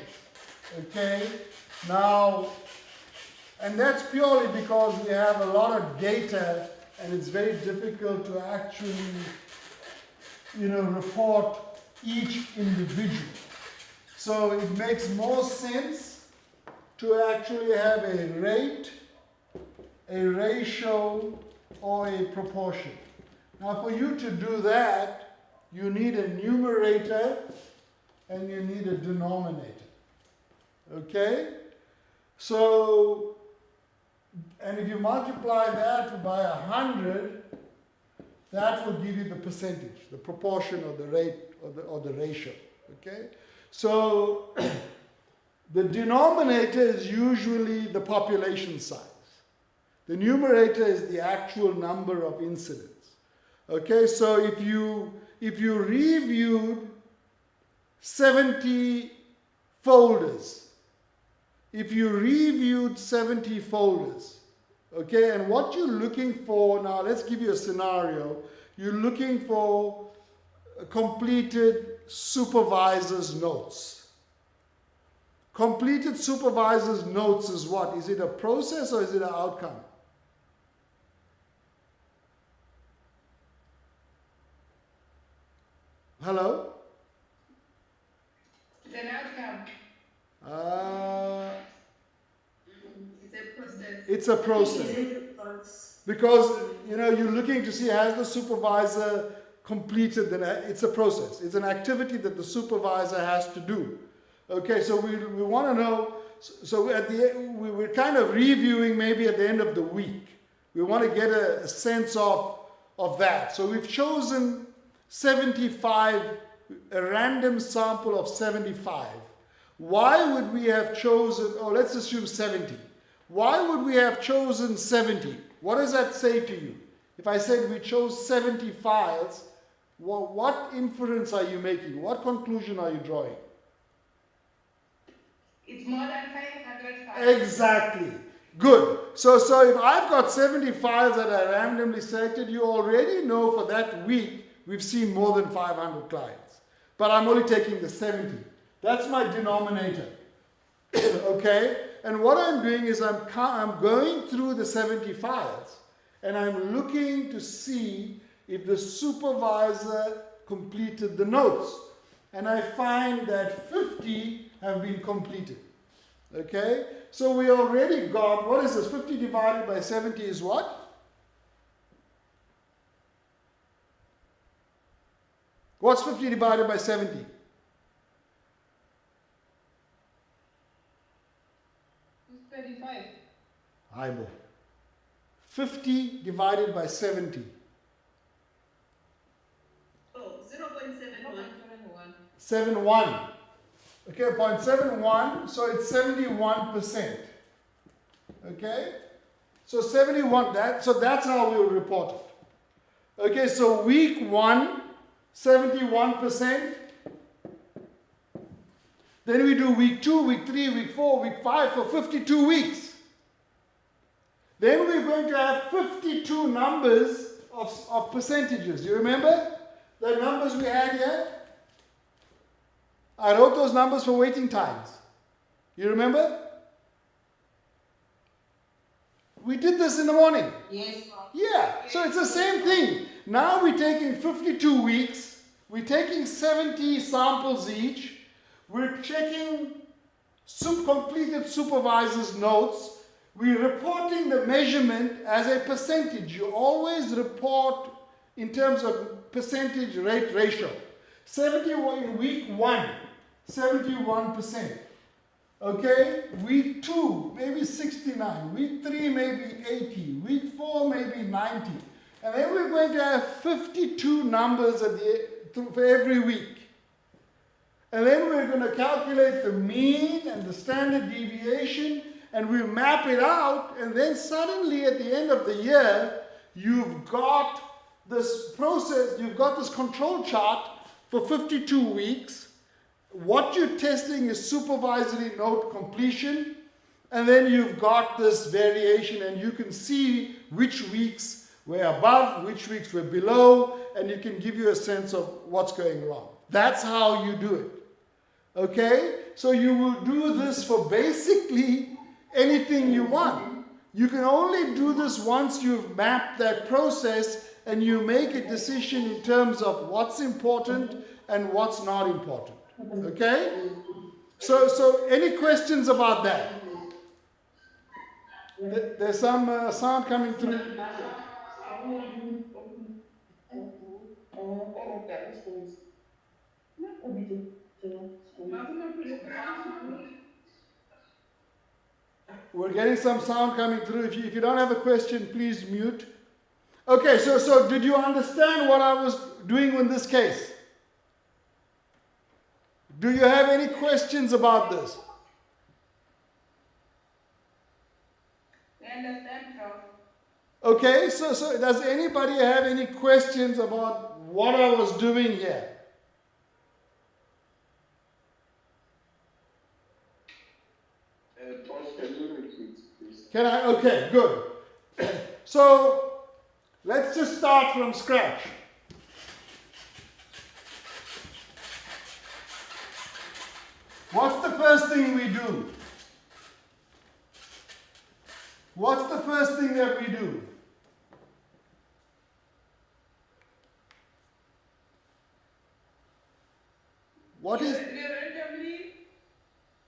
Okay? Now, and that's purely because we have a lot of data and it's very difficult to actually, you know, report each individual. So it makes more sense to actually have a rate, a ratio, or a proportion. Now for you to do that, you need a numerator and you need a denominator. Okay? So, and if you multiply that by 100, that will give you the percentage, the proportion or the rate or the ratio. Okay? So, the denominator is usually the population size. The numerator is the actual number of incidents. Okay, so if you reviewed 70 folders, okay, and what you're looking for now, let's give you a scenario. You're looking for completed supervisor's notes. Completed supervisor's notes is what? Is it a process or is it an outcome? Hello? It's an outcome. It's a process. Because, you know, you're looking to see, has the supervisor completed, it's a process. It's an activity that the supervisor has to do. Okay, so we want to know, so at the we're kind of reviewing maybe at the end of the week. We want to get a sense of that. So we've chosen 75, a random sample of 75. Why would we have chosen, let's assume 70. Why would we have chosen 70? What does that say to you? If I said we chose 70 files, what inference are you making? What conclusion are you drawing? It's more than 500 files. Exactly. Good. So if I've got 70 files that I randomly selected, you already know for that week we've seen more than 500 clients. But I'm only taking the 70. That's my denominator. Okay? And what I'm doing is I'm going through the 70 files and I'm looking to see if the supervisor completed the notes. And I find that 50 have been completed. Okay? So we already got, what is this? 50 divided by 70 is what? What's 50 divided by 70? 35. Aibo. 50 divided by 70. Oh, 0.71. 71. Okay, 0.71, so it's 71%. Okay? So 71, so that's how we'll report it. Okay, so week 1, 71%. Then we do week 2, week 3, week 4, week 5 for 52 weeks. Then we're going to have 52 numbers of percentages. You remember the numbers we had here? I wrote those numbers for waiting times. You remember? We did this in the morning. Yes. Yeah, so it's the same thing. Now we're taking 52 weeks. We're taking 70 samples each. We're checking completed supervisor's notes. We're reporting the measurement as a percentage. You always report in terms of percentage rate ratio. 71 in week 1, 71%. Okay, week 2, maybe 69. Week 3, maybe 80. Week 4, maybe 90. And then we're going to have 52 numbers for every week. And then we're going to calculate the mean and the standard deviation, and we'll map it out, and then suddenly at the end of the year, you've got this process, you've got this control chart for 52 weeks. What you're testing is supervisory note completion, and then you've got this variation, and you can see which weeks were above, which weeks were below, and it can give you a sense of what's going wrong. That's how you do it. Okay? So you will do this for basically anything you want. You can only do this once you've mapped that process and you make a decision in terms of what's important and what's not important. Okay? So any questions about that? There's some sound coming through. We're getting some sound coming through. If you don't have a question, please mute. Okay, so did you understand what I was doing in this case? Do you have any questions about this? We understand, Prof. Okay, so does anybody have any questions about what I was doing here? Can I? Okay, good. So let's just start from scratch. What's the first thing we do? What's the first thing that we do? What is?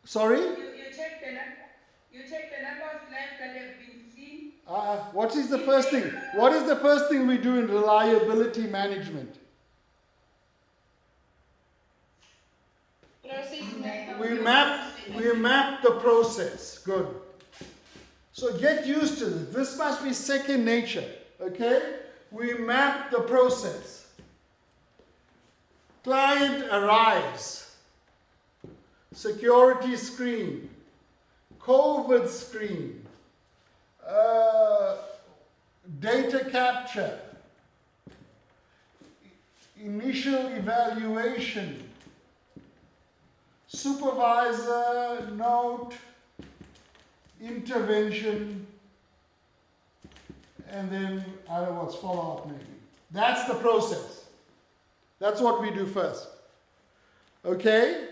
Sorry? You check the number of lives that have been seen. What is the first thing? What is the first thing we do in reliability management? We map the process. Good. So get used to this. This must be second nature. Okay? We map the process. Client arrives. Security screen. COVID screen. Data capture. Initial evaluation. Supervisor note, intervention, and then I don't know what's follow-up maybe. That's the process. That's what we do first. Okay?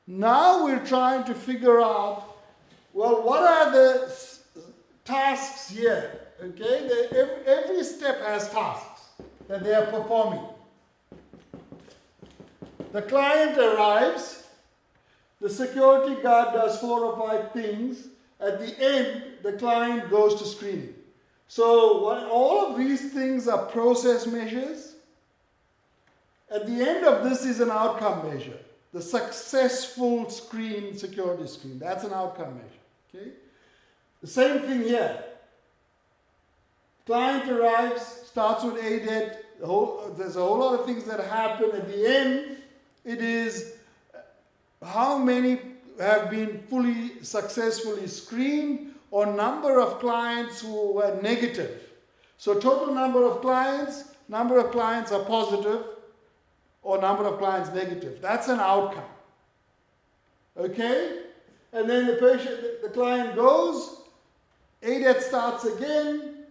Now we're trying to figure out, well, what are the tasks here? Okay? Every step has tasks that they are performing. The client arrives. The security guard does 4 or 5 things. At the end, the client goes to screening. So all of these things are process measures. At the end of this is an outcome measure. The successful security screen. That's an outcome measure. Okay? The same thing here. Client arrives, starts with ADET. There's a whole lot of things that happen. At the end, it is how many have been fully successfully screened or number of clients who were negative. So total number of clients are positive or number of clients negative. That's an outcome. Okay? And then the client goes, ADET starts again,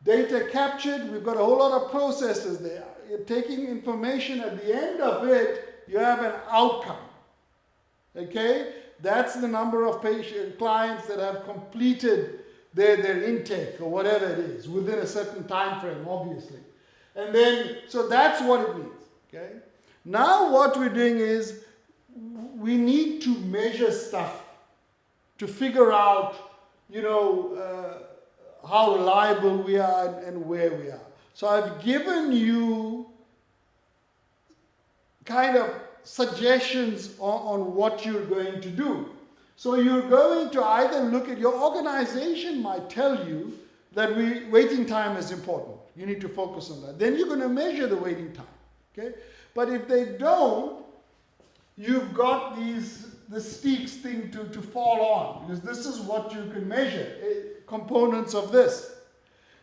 data captured, we've got a whole lot of processes there. You're taking information, at the end of it, you have an outcome. Okay? That's the number of clients that have completed their intake or whatever it is within a certain time frame, obviously. And then, so that's what it means. Okay? Now what we're doing is we need to measure stuff to figure out, how reliable we are and where we are. So I've given you kind of suggestions on what you're going to do. So you're going to either look at your organization might tell you that waiting time is important. You need to focus on that. Then you're going to measure the waiting time. Okay? But if they don't, you've got the Steeks thing to fall on, because this is what you can measure, components of this.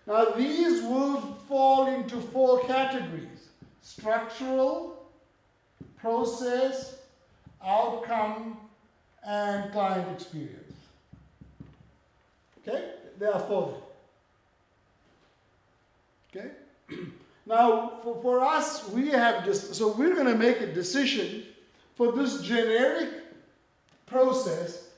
Now these will fall into 4 categories: structural, process, outcome, and client experience. Okay? There are 4 there. Okay? Now, for us, we have just, so we're going to make a decision for this generic process.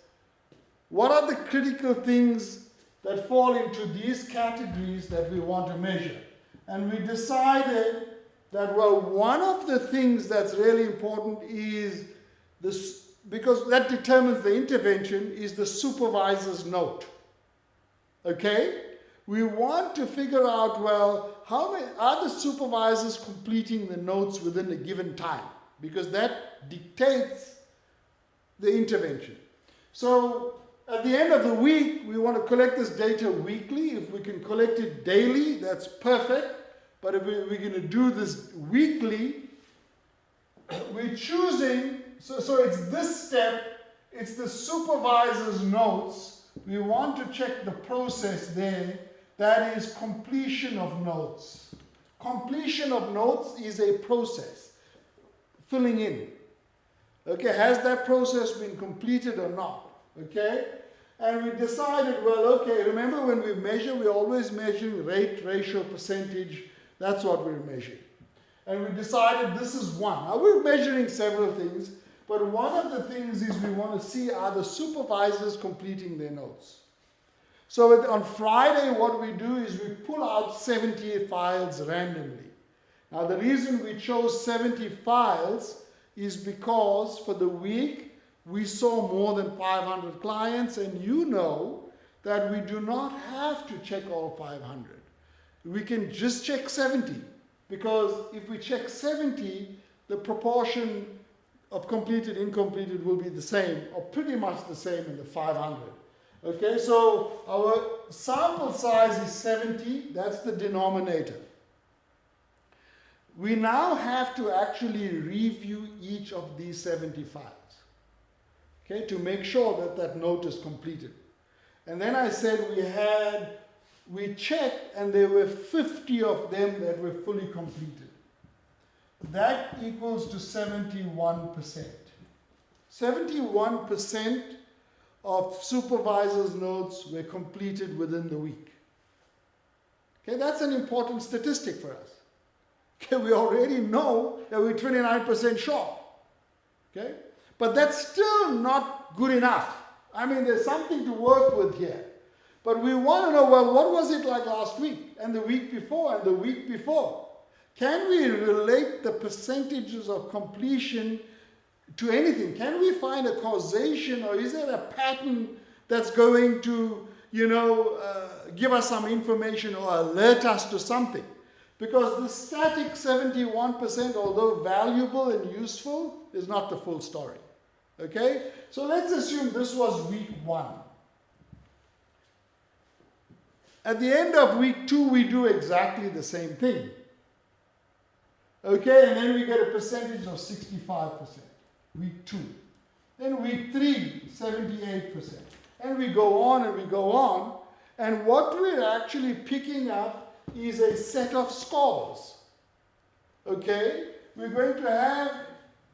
What are the critical things that fall into these categories that we want to measure? And we decided that, well, one of the things that's really important is this, because that determines the intervention, is the supervisor's note. Okay? We want to figure out, well, how many are the supervisors completing the notes within a given time? Because that dictates the intervention. So at the end of the week, we want to collect this data weekly. If we can collect it daily, that's perfect. But if we're going to do this weekly, we're choosing, so it's this step, it's the supervisor's notes. We want to check the process there. That is completion of notes. Completion of notes is a process. Filling in. Okay, has that process been completed or not? Okay? And we decided, well, okay, remember when we measure, we're always measuring rate, ratio, percentage. That's what we're measuring. And we decided this is one. Now we're measuring several things, but one of the things is we want to see, are the supervisors completing their notes? So on Friday, what we do is we pull out 70 files randomly. Now the reason we chose 70 files is because for the week, we saw more than 500 clients, and you know that we do not have to check all 500. We can just check 70, because if we check 70, the proportion of completed, incompleted will be the same, or pretty much the same in the 500. Okay, so our sample size is 70, that's the denominator. We now have to actually review each of these 70 files, okay, to make sure that that note is completed. And then I said we checked and there were 50 of them that were fully completed. That equals to 71%. 71% of supervisors' notes were completed within the week. Okay, that's an important statistic for us. Okay, we already know that we're 29% short. Okay, but that's still not good enough. I mean, there's something to work with here. But we want to know, well, what was it like last week and the week before and the week before? Can we relate the percentages of completion to anything? Can we find a causation, or is there a pattern that's going to, give us some information or alert us to something? Because the static 71%, although valuable and useful, is not the full story. Okay? So let's assume this was week 1. At the end of week 2, we do exactly the same thing. Okay, and then we get a percentage of 65%. Week 2. Then week 3, 78%. And we go on and we go on. And what we're actually picking up is a set of scores. Okay? We're going to have,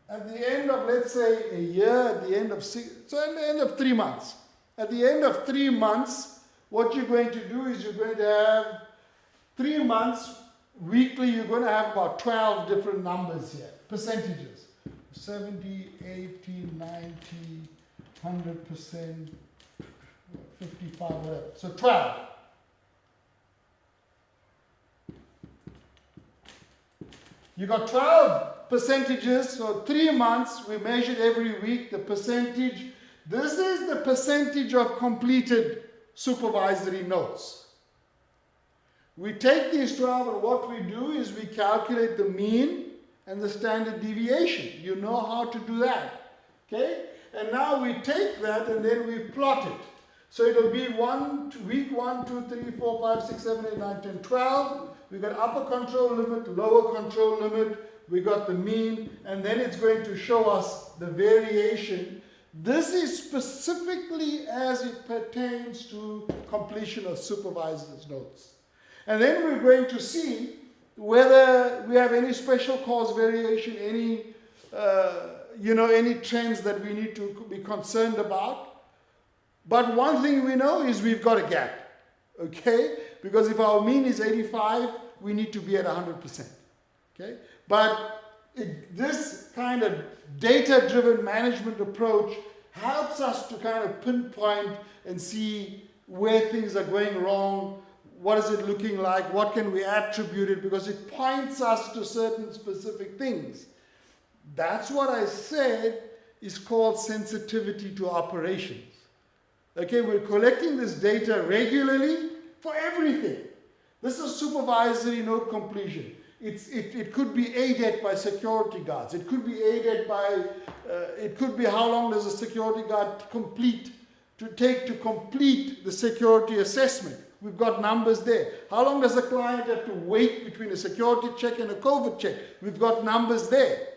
at the end of, let's say, a year, at the end of 3 months. At the end of 3 months, what you're going to do is you're going to have 3 months, weekly, you're going to have about 12 different numbers here, percentages. 70, 80, 90, 100%, 55, whatever. So 12. You got 12 percentages, so 3 months, we measured every week the percentage. This is the percentage of completed supervisory notes. We take these 12 and what we do is we calculate the mean and the standard deviation. You know how to do that. Okay? And now we take that and then we plot it. So it'll be week 1, 2, 3, 4, 5, 6, 7, 8, 9, 10, 12. We got upper control limit, lower control limit. We got the mean, and then it's going to show us the variation. This is specifically as it pertains to completion of supervisor's notes. And then we're going to see whether we have any special cause variation, any, any trends that we need to be concerned about. But one thing we know is we've got a gap, okay? Because if our mean is 85, we need to be at 100%, okay? But this kind of data-driven management approach helps us to kind of pinpoint and see where things are going wrong, what is it looking like, what can we attribute it, because it points us to certain specific things. That's what I said is called sensitivity to operations. Okay, we're collecting this data regularly for everything. This is supervisory note completion. It could be aided by security guards. It could be aided by, it could be how long does a security guard take to complete the security assessment. We've got numbers there. How long does a client have to wait between a security check and a COVID check? We've got numbers there.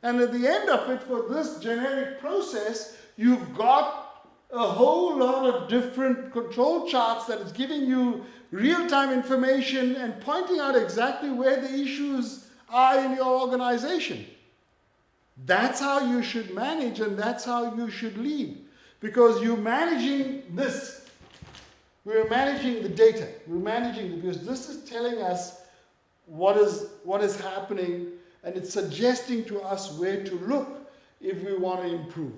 And at the end of it, for this generic process, you've got a whole lot of different control charts that is giving you real-time information and pointing out exactly where the issues are in your organization. That's how you should manage, and that's how you should lead. Because you're managing this. We're managing the data. We're managing it because this is telling us what is happening, and it's suggesting to us where to look if we want to improve.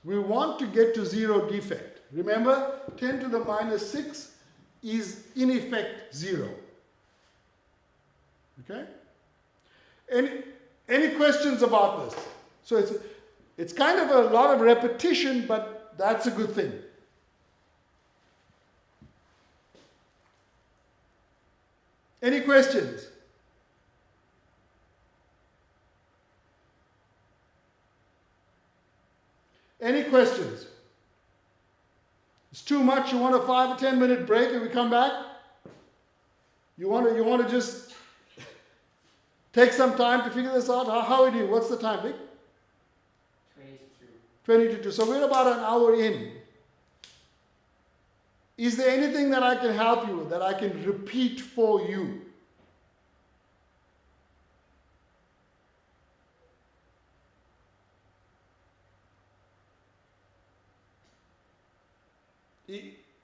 We want to get to zero defect. Remember, 10 to the minus 6 is in effect 0. Okay? Any questions about this? So it's kind of a lot of repetition, but that's a good thing. Any questions? Any questions? It's too much. You want a 5 or 10 minute break and we come back? You want to just take some time to figure this out? How are we doing? What's the time, Vic? 20 to 2. So we're about an hour in. Is there anything that I can help you with, that I can repeat for you?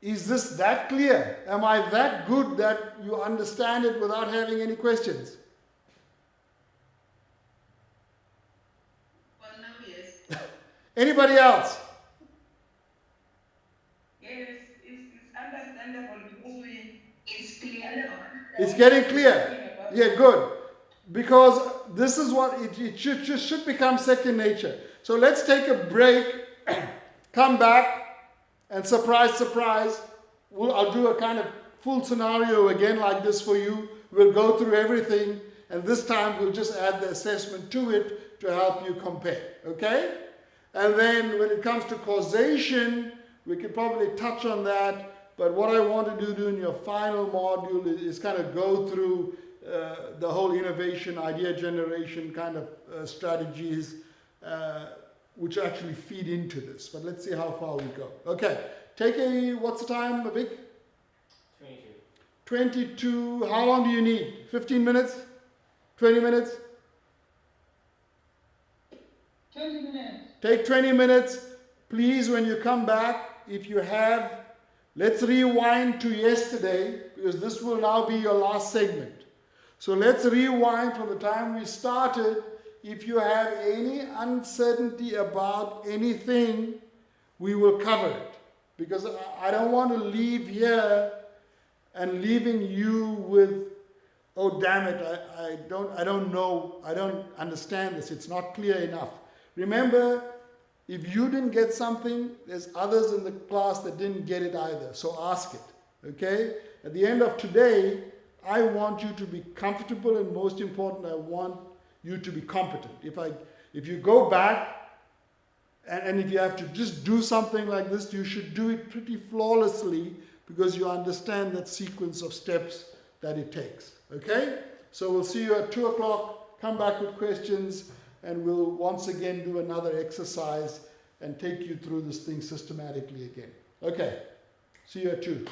Is this that clear? Am I that good that you understand it without having any questions? Well, now, yes. Anybody else? Yes, it's understandable because it's clear. It's getting clear. Yeah, good. Because this is what it should become second nature. So let's take a break, come back, and surprise, surprise, I'll do a kind of full scenario again like this for you. We'll go through everything, and this time we'll just add the assessment to it to help you compare, okay? And then when it comes to causation, we could probably touch on that, but what I want to do in your final module is kind of go through the whole innovation, idea generation kind of strategies, which actually feed into this. But let's see how far we go. Okay, what's the time, Vic? 22. How long do you need? 15 minutes? 20 minutes? 20 minutes. Take 20 minutes. Please, when you come back, if you have, let's rewind to yesterday, because this will now be your last segment. So let's rewind from the time we started. If you have any uncertainty about anything, we will cover it. Because I don't want to leave here and leaving you with, oh damn it, I don't know, I don't understand this, it's not clear enough. Remember, if you didn't get something, there's others in the class that didn't get it either. So ask it, okay? At the end of today, I want you to be comfortable, and most important, I want you to be competent. If you go back and if you have to just do something like this, you should do it pretty flawlessly because you understand that sequence of steps that it takes. Okay? So we'll see you at 2 o'clock. Come back with questions and we'll once again do another exercise and take you through this thing systematically again. Okay. See you at 2.